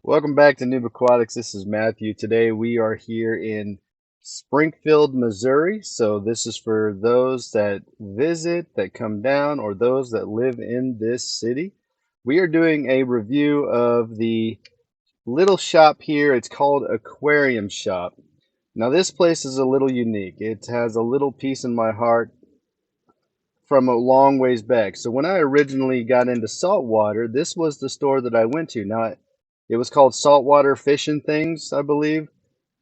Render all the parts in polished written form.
Welcome back to NoobAquatics. This is Matthew. Today we are here in Springfield, Missouri. So this is for those that visit, that come down, or those that live in this city. We are doing a review of the little shop here. It's called Aquarium Shop. Now this place is a little unique. It has a little piece in my heart from a long ways back. So when I originally got into saltwater, this was the store that I went to. Now it was called Saltwater Fish and Things, I believe.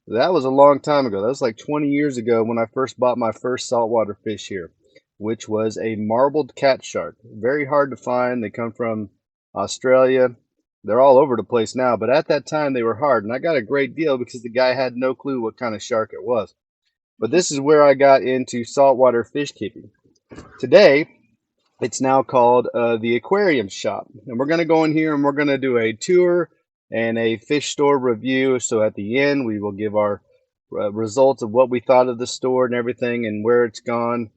That was a long time ago. That was like 20 years ago when I first bought my first saltwater fish here, which was a marbled cat shark. Very hard to find. They come from Australia. They're all over the place now, but at that time they were hard, and I got a great deal because the guy had no clue what kind of shark it was. But this is where I got into saltwater fish keeping. Today, it's now called the Aquarium Shop. And we're going to go in here and we're going to do a tour and a fish store review. So at the end, we will give our results of what we thought of the store and everything and where it's gone.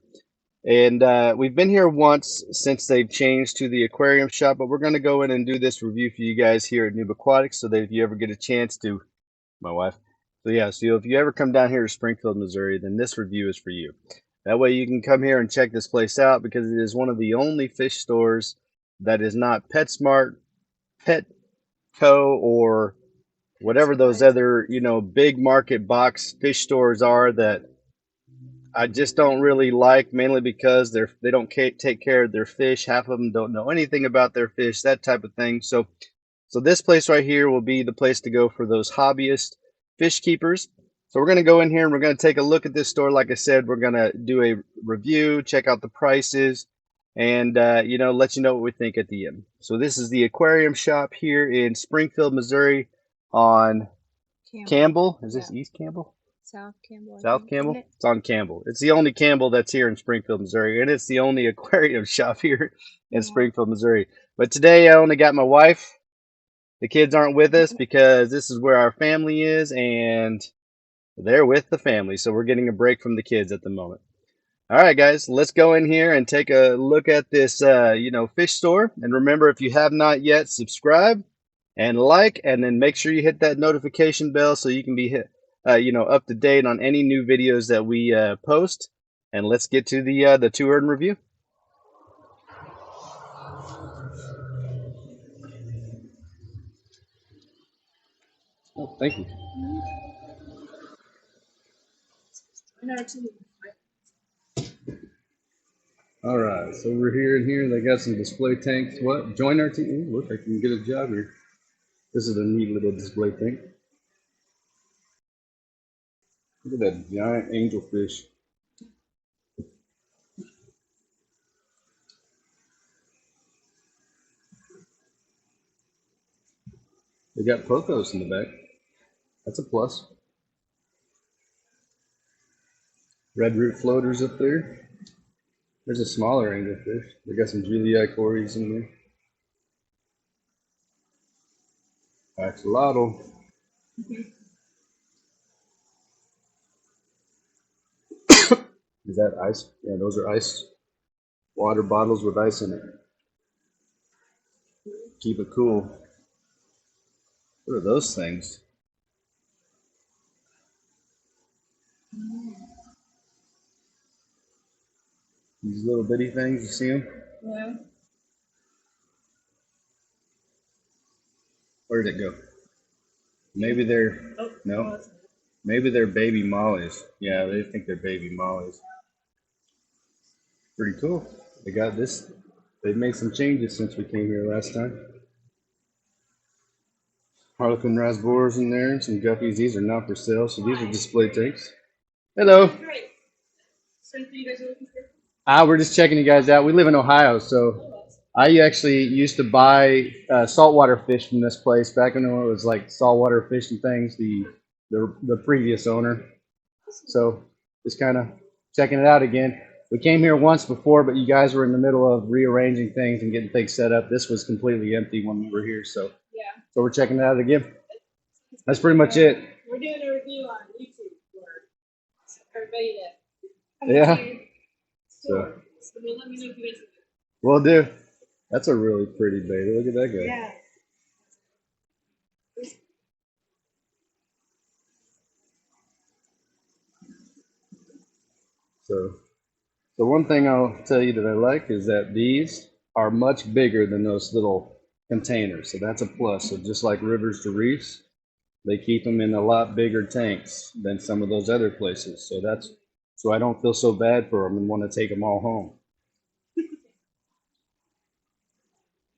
And we've been here once since they've changed to the Aquarium Shop, but we're going to go in and do this review for you guys here at NoobAquatics so that if you ever get a chance to, my wife. So yeah, so if you ever come down here to Springfield, Missouri, then this review is for you. That way you can come here and check this place out because it is one of the only fish stores that is not PetSmart, Petco, or whatever those other, big market box fish stores are that I just don't really like, mainly because they don't take care of their fish. Half of them don't know anything about their fish, that type of thing. So this place right here will be the place to go for those hobbyist fish keepers. So we're going to go in here and we're going to take a look at this store. Like I said, we're going to do a review, check out the prices, and let you know what we think at the end. So this is the Aquarium Shop here in Springfield, Missouri on Campbell. Is this East Campbell? South Campbell. South Campbell? It's on Campbell. It's the only Campbell that's here in Springfield, Missouri, and it's the only aquarium shop here in Springfield, Missouri. But today I only got my wife. The kids aren't with us because this is where our family is, and they're with the family. So we're getting a break from the kids at the moment. All right, guys, let's go in here and take a look at this, fish store. And remember, if you have not yet, subscribe and like, and then make sure you hit that notification bell so you can be up to date on any new videos that we post. And let's get to the tour and review. Oh, thank you. All right, so we're here and here. They got some display tanks. What? Join our team. Ooh, look, I can get a job here. This is a neat little display tank. Look at that giant angelfish. They got Pocos in the back. That's a plus. Red root floaters up there. There's a smaller angelfish. They got some Julii cories in there. Axolotl. Is that ice? Yeah, those are ice water bottles with ice in it. Keep it cool. What are those things? These little bitty things, you see them? Yeah. Where did it go? Maybe they're, no, maybe they're baby mollies. Yeah, they think they're baby mollies. Pretty cool. They got this. They've made some changes since we came here last time. Harlequin rasbors in there, and some guppies. These are not for sale, so these are display tanks. Hello. We're just checking you guys out. We live in Ohio, so I actually used to buy saltwater fish from this place back when it was like Saltwater Fish and Things, the previous owner. So just kind of checking it out again. We came here once before, but you guys were in the middle of rearranging things and getting things set up. This was completely empty when we were here, so so we're checking it out again. That's pretty much it. We're doing a review on YouTube for everybody that Yeah. So let me know if you guys. will do. That's a really pretty baby. Look at that guy. Yeah. So the one thing I'll tell you that I like is that these are much bigger than those little containers. So that's a plus. So just like rivers to reefs, they keep them in a lot bigger tanks than some of those other places. So I don't feel so bad for them and want to take them all home.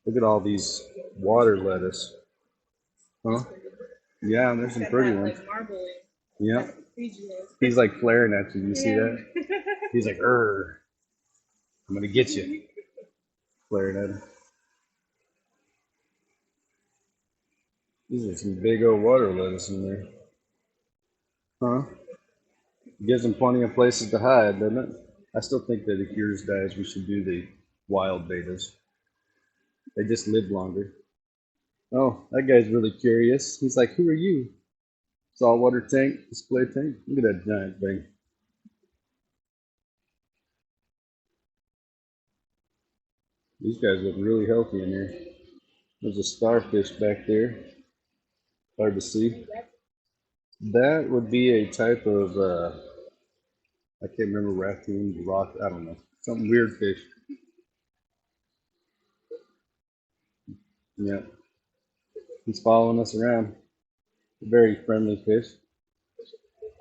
Look at all these water lettuce. Huh? Yeah, there's some pretty ones. Yeah. He's like flaring at you. You see that? He's like, "Err, I'm gonna get you." Flaring at him. These are some big old water lettuce in there. Huh? It gives them plenty of places to hide, doesn't it? I still think that if yours dies, we should do the wild betas. They just live longer. Oh, that guy's really curious. He's like, "Who are you?" Saltwater tank, display tank. Look at that giant thing. These guys look really healthy in here. There's a starfish back there. Hard to see. That would be a type of, I can't remember, raccoon, rock, I don't know. Some weird fish. Yeah. He's following us around. Very friendly fish.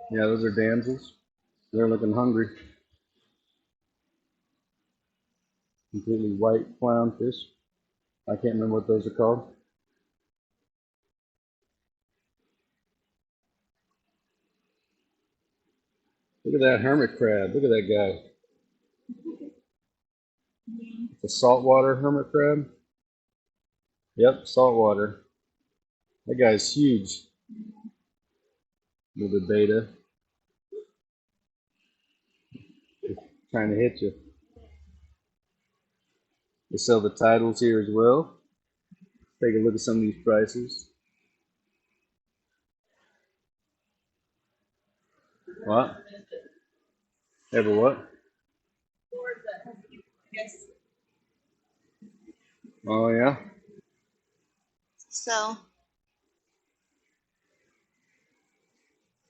Yeah, those are damsels. They're looking hungry. Completely white clownfish. I can't remember what those are called. Look at that hermit crab. Look at that guy. It's a saltwater hermit crab. Yep, saltwater. That guy's huge. With a beta. Trying to hit you. They sell the titles here as well. Take a look at some of these prices. What? Ever what? Oh yeah. So,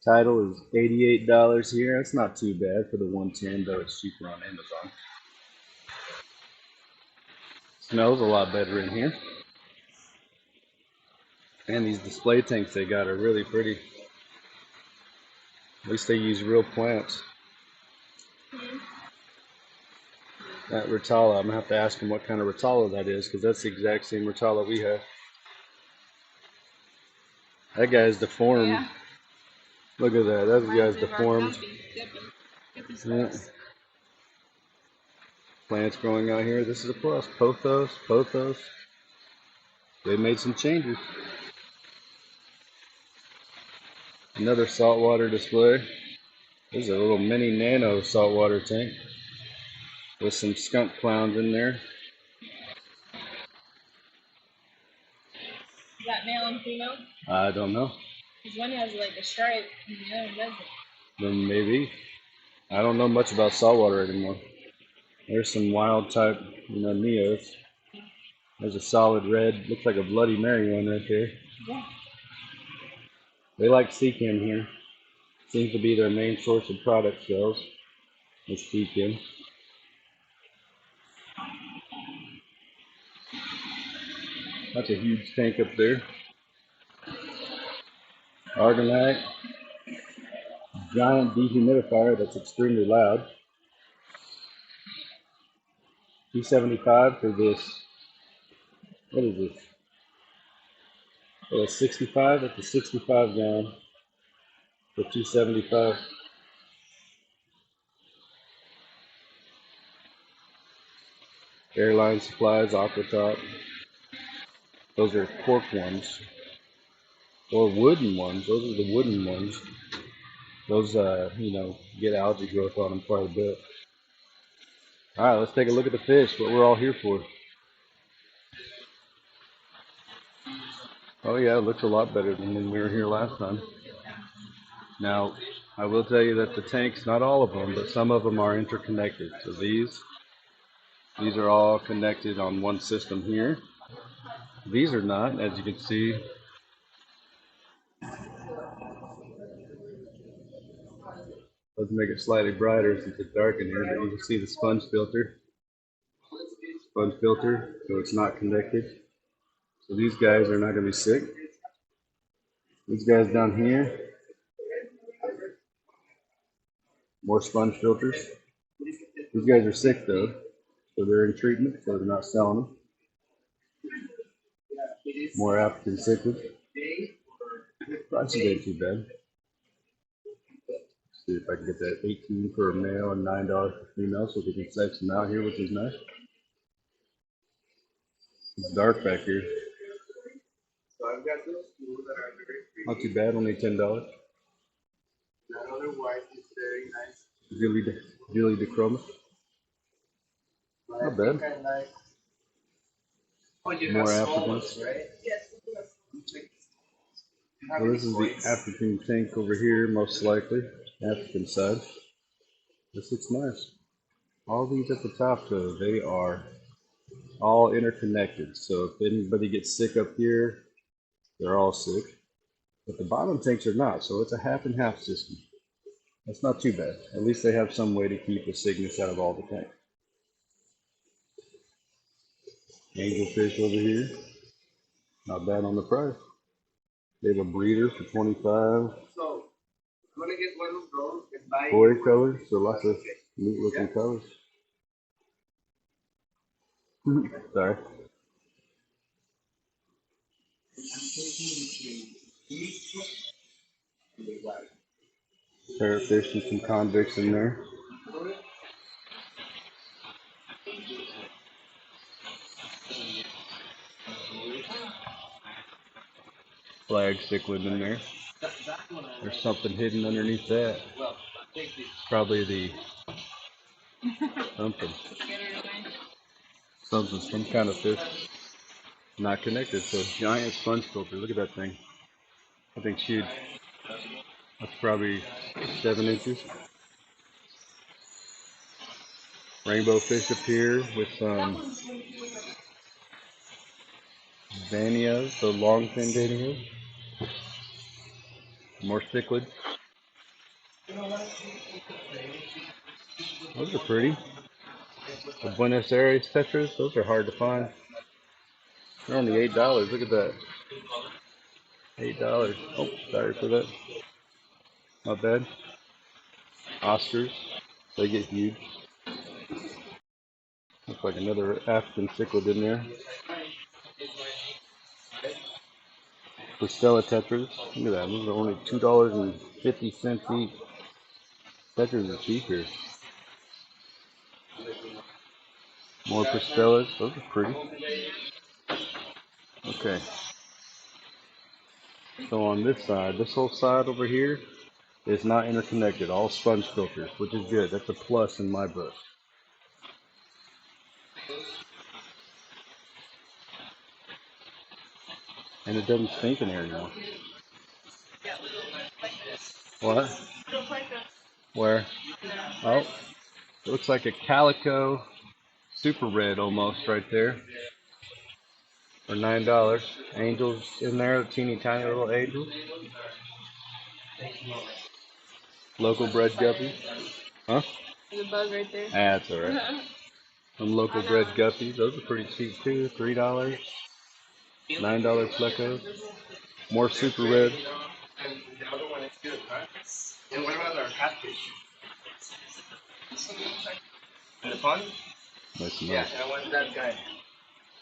Title is $88 here. That's not too bad for the 110, though it's cheaper on Amazon. Smells a lot better in here. And these display tanks they got are really pretty. At least they use real plants. That Rotala, I'm gonna have to ask him what kind of Rotala that is, because that's the exact same Rotala we have. That guy's deformed. Yeah. Look at that. That guy's deformed. Yeah. Plants growing out here. This is a plus. Pothos, pothos. They made some changes. Another saltwater display. This is a little mini nano saltwater tank with some skunk clowns in there. Is that male and female? I don't know. Because one has like a stripe and the other one doesn't. Then maybe. I don't know much about saltwater anymore. There's some wild type, Neos. There's a solid red. Looks like a Bloody Mary one right there. Yeah. They like Seachem here. Seems to be their main source of product sales. Is Seachem. That's a huge tank up there. Argonite. Giant dehumidifier that's extremely loud. $275 for this. What is this? Oh, it's 65. That's a 65 gallon for $275. Airline supplies, Aqua Top. Those are cork ones. Or wooden ones. Those are the wooden ones. Those, get algae growth on them quite a bit. All right, let's take a look at the fish, what we're all here for. Oh yeah, it looks a lot better than when we were here last time. Now, I will tell you that the tanks, not all of them, but some of them are interconnected. So these are all connected on one system here. These are not, as you can see. Let's make it slightly brighter since it's dark in here, but you can see the sponge filter. Sponge filter, so it's not connected. So these guys are not going to be sick. These guys down here, more sponge filters. These guys are sick though, so they're in treatment, so they're not selling them. More African cichlids. Prices ain't too bad. Let's see if I can get that 18 for a male and $9 for female, so we can sex them out here, which is nice. It's dark back here. Not too bad, only $10. Julie DeChroma. Not bad. More Africans. Well, this is the African tank over here, most likely. African side. This looks nice. All these at the top, though, they are all interconnected. So if anybody gets sick up here, they're all sick. But the bottom tanks are not, so it's a half and half system. That's not too bad. At least they have some way to keep the sickness out of all the tanks. Angelfish over here. Not bad on the price. They have a breeder for 25. Koi colors, so lots of neat looking colors. Sorry. Parrotfish and some convicts in there. Flag cichlid in there. There's something hidden underneath that. Probably the something. Some kind of fish. Not connected, so giant sponge filter. Look at that thing. That thing's huge. That's probably 7 inches. Rainbow fish up here with some Vanias, so long fin Vanias. More cichlids. Those are pretty. The Buenos Aires tetras, those are hard to find. They're only $8. Look at that. $8. Oh, sorry for that. Not bad. Oscars, they get huge. Looks like another African cichlid in there. Stella tetras. Look at that. Those are only $2.50 each. Tetras are cheap here. More Pristellas. Those are pretty. Okay. So on this side, this whole side over here is not interconnected. All sponge filters, which is good. That's a plus in my book. And it doesn't stink in here anymore. What? Where? Oh, it looks like a calico super red almost right there. For $9. Angels in there, teeny tiny little angels. Local bred guppies. Huh? There's a bug right there. That's alright. Some local bred guppies. Those are pretty cheap too. $3. $9 plecos. More super red. And what about our catfish? In the pond? That's Yeah, nice. I want that guy.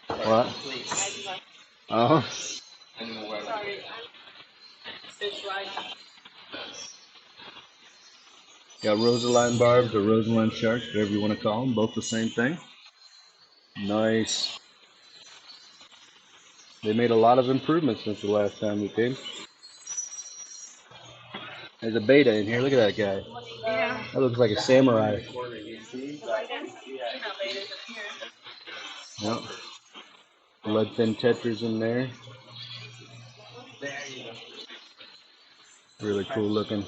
What? Please. Oh. Sorry, fish right. Got Rosaline barbs or Rosaline sharks, whatever you want to call them. Both the same thing. Nice. They made a lot of improvements since the last time we came. There's a beta in here. Look at that guy. Yeah. That looks like a samurai. Yep. Bloodfin tetras in there. Really cool looking.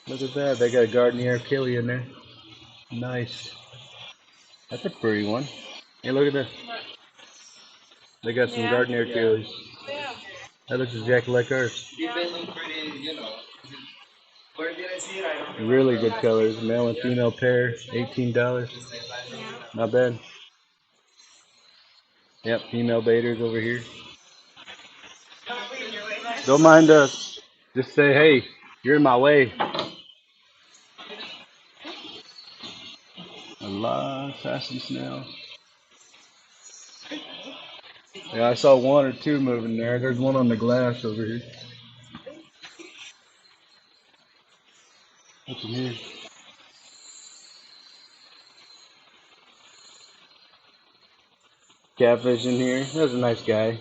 Look at that. They got a Gardner Achille in there. Nice. That's a pretty one. Hey, look at this. They got some Gardner Achilles. Yeah. That looks exactly like ours. you know, where did I see it? I don't remember. Really good colors. Male and female pair, $18. Not bad. Yep, female baiters over here. Don't mind us. Just say, hey, you're in my way. A lot of sassy snails. Yeah, I saw one or two moving there. There's one on the glass over here. What's in here? Catfish in here. That's a nice guy.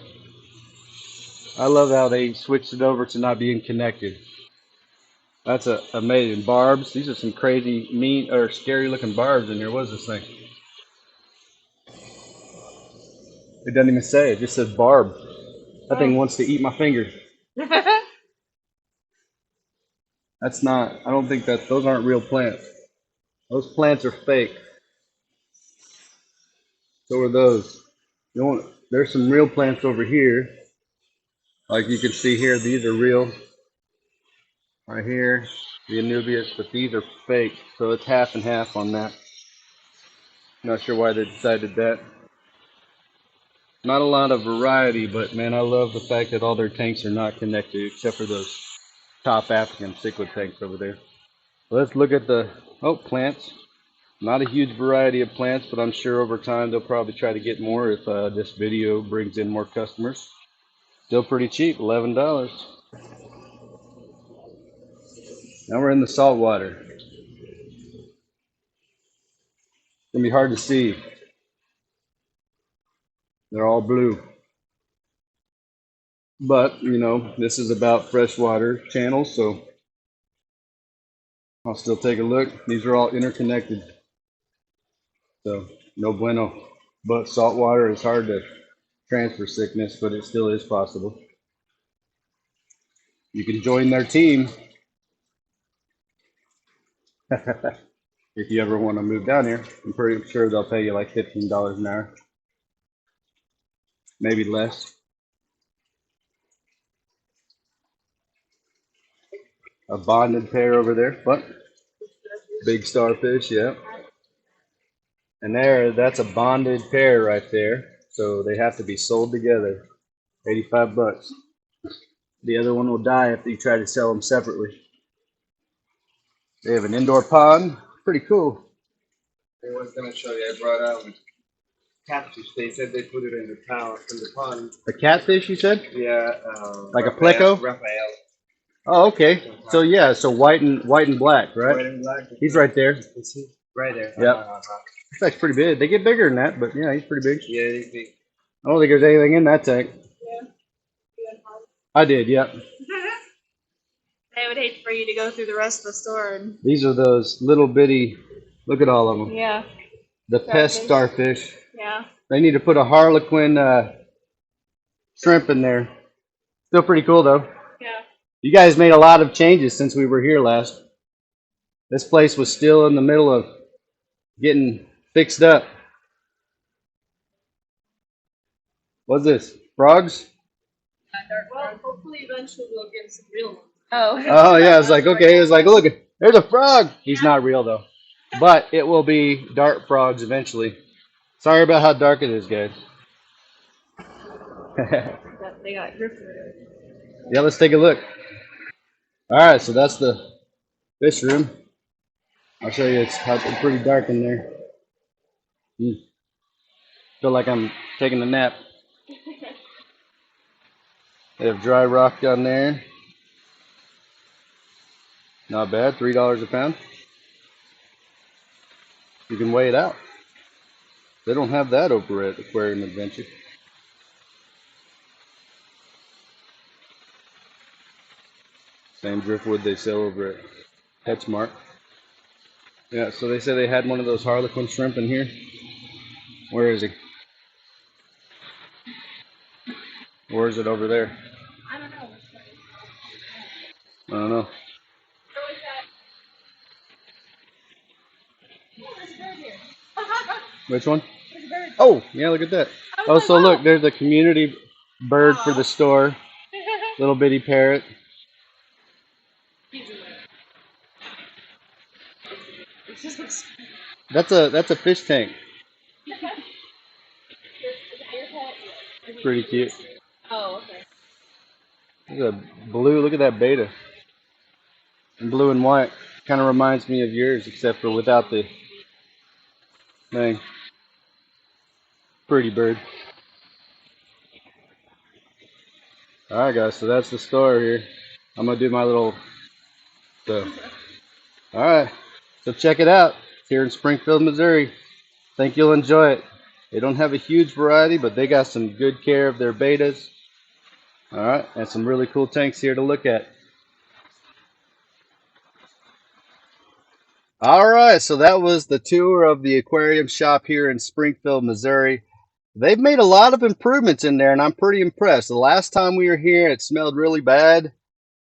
I love how they switched it over to not being connected. That's amazing. Barbs. These are some crazy, mean, or scary looking barbs in here. What is this thing? It doesn't even say. It just says barb. That thing wants to eat my finger. That's not. I don't think that. Those aren't real plants. Those plants are fake. So are those. You want, there's some real plants over here. Like you can see here, these are real. Right here, the Anubias, but these are fake. So it's half and half on that. Not sure why they decided that. Not a lot of variety, but man, I love the fact that all their tanks are not connected, except for those top African cichlid tanks over there. Let's look at the, plants. Not a huge variety of plants, but I'm sure over time they'll probably try to get more if this video brings in more customers. Still pretty cheap, $11. Now we're in the saltwater. It's gonna be hard to see. They're all blue. But, you know, this is about freshwater channels, so I'll still take a look. These are all interconnected. So, no bueno. But saltwater is hard to transfer sickness, but it still is possible. You can join their team if you ever want to move down here. I'm pretty sure they'll pay you like $15 an hour. Maybe less. A bonded pair over there, but big starfish, yeah. And that's a bonded pair right there. So they have to be sold together. 85 bucks. The other one will die if you try to sell them separately. They have an indoor pond. Pretty cool. I was gonna show you. I brought out catfish. They said they put it in the pond. A catfish, you said? Yeah. Like a pleco? Raphael. Oh, okay. So yeah, so white and black, right? White and black. He's right there. Is he? Right there. Yep. That's pretty big. They get bigger than that, but yeah, he's pretty big. Yeah, he's big. I don't think there's anything in that tank. Yeah. I did, yep. I would hate for you to go through the rest of the store and These are those little bitty, look at all of them. yeah, The pest starfish. yeah. They need to put a harlequin shrimp in there. Still pretty cool though. Yeah. You guys made a lot of changes since we were here last. This place was still in the middle of getting fixed up. What's this? Frogs? Well, hopefully eventually we'll get some real ones. Oh. Oh yeah, it's like okay, it's like look, there's a frog. He's not real though. But it will be dart frogs eventually. Sorry about how dark it is, guys. They got drifted. Yeah, let's take a look. Alright, so that's the fish room. I'll show you it's pretty dark in there. Feel like I'm taking a nap. They have dry rock down there. Not bad, $3 a pound. You can weigh it out. They don't have that over at Aquarium Adventure. Same driftwood they sell over at PetSmart. Yeah, so they said they had one of those harlequin shrimp in here. Where is he? Or is it over there? I don't know. I don't know. Which one? Oh, yeah, look at that. Oh, so look, there's a community bird for the store. Little bitty parrot. He's in there. It just looks. That's a fish tank. Is that your pet? Pretty cute. Oh, okay. There's a blue. Look at that beta. In blue and white. Kind of reminds me of yours, except for without the thing. Pretty bird. All right, guys. So that's the store here. I'm gonna do my little. So, all right. So check it out. It's here in Springfield, Missouri. Think you'll enjoy it. They don't have a huge variety, but they got some good care of their betas. All right, and some really cool tanks here to look at. All right, so that was the tour of the aquarium shop here in Springfield, Missouri. They've made a lot of improvements in there, and I'm pretty impressed. The last time we were here, it smelled really bad.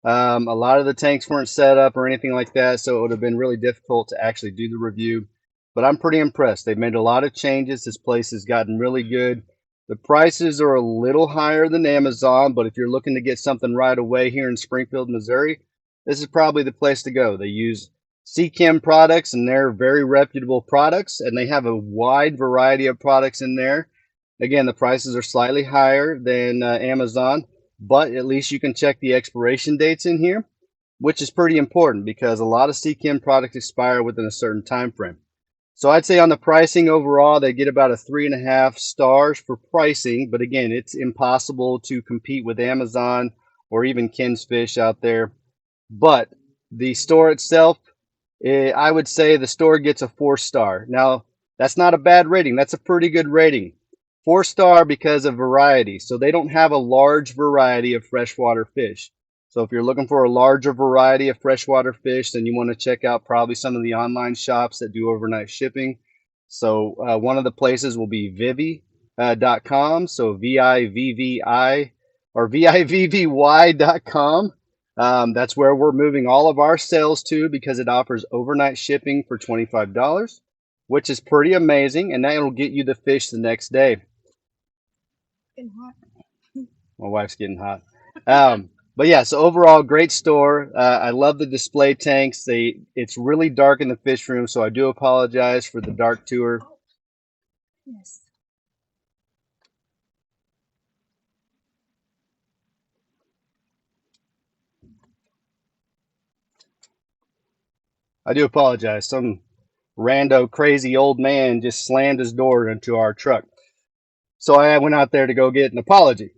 A lot of the tanks weren't set up or anything like that, so it would have been really difficult to actually do the review. But I'm pretty impressed. They've made a lot of changes. This place has gotten really good. The prices are a little higher than Amazon, but if you're looking to get something right away here in Springfield, Missouri, this is probably the place to go. They use CChem products, and they're very reputable products, and they have a wide variety of products in there. Again, the prices are slightly higher than Amazon, but at least you can check the expiration dates in here, which is pretty important because a lot of CChem products expire within a certain time frame. So I'd say on the pricing overall, they get about a 3.5 stars for pricing, but again, it's impossible to compete with Amazon or even Ken's Fish out there. But the store itself, I would say the store gets a 4-star. Now, that's not a bad rating. That's a pretty good rating. 4-star because of variety. So they don't have a large variety of freshwater fish. So if you're looking for a larger variety of freshwater fish, then you want to check out probably some of the online shops that do overnight shipping. So one of the places will be Vivvi.com. So VIVVI or VIVVY.com. That's where we're moving all of our sales to because it offers overnight shipping for $25, which is pretty amazing. And that will get you the fish the next day. Getting hot. My wife's getting hot. But yeah, so overall, great store. I love the display tanks. It's really dark in the fish room, so I do apologize for the dark tour. Yes. I do apologize. Some rando crazy old man just slammed his door into our truck. So I went out there to go get an apology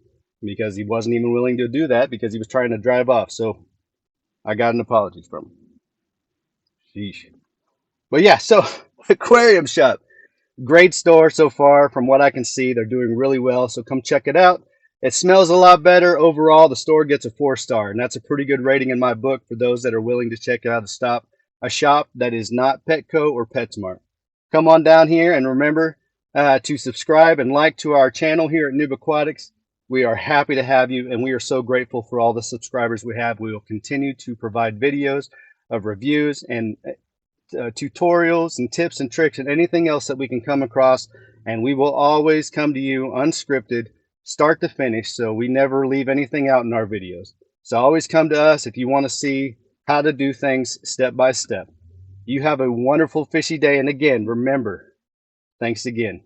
because he wasn't even willing to do that because he was trying to drive off. So I got an apology from him. Sheesh. But yeah, so Aquarium Shop. Great store so far from what I can see. They're doing really well, so come check it out. It smells a lot better overall. The store gets a 4-star, and that's a pretty good rating in my book for those that are willing to check out a shop that is not Petco or PetSmart. Come on down here and remember to subscribe and like to our channel here at NoobAquatics. We are happy to have you, and we are so grateful for all the subscribers we have. We will continue to provide videos of reviews and tutorials and tips and tricks and anything else that we can come across, and we will always come to you unscripted, start to finish, so we never leave anything out in our videos. So always come to us if you want to see how to do things step by step. You have a wonderful fishy day, and again, remember, thanks again.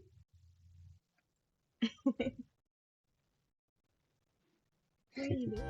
What are you doing?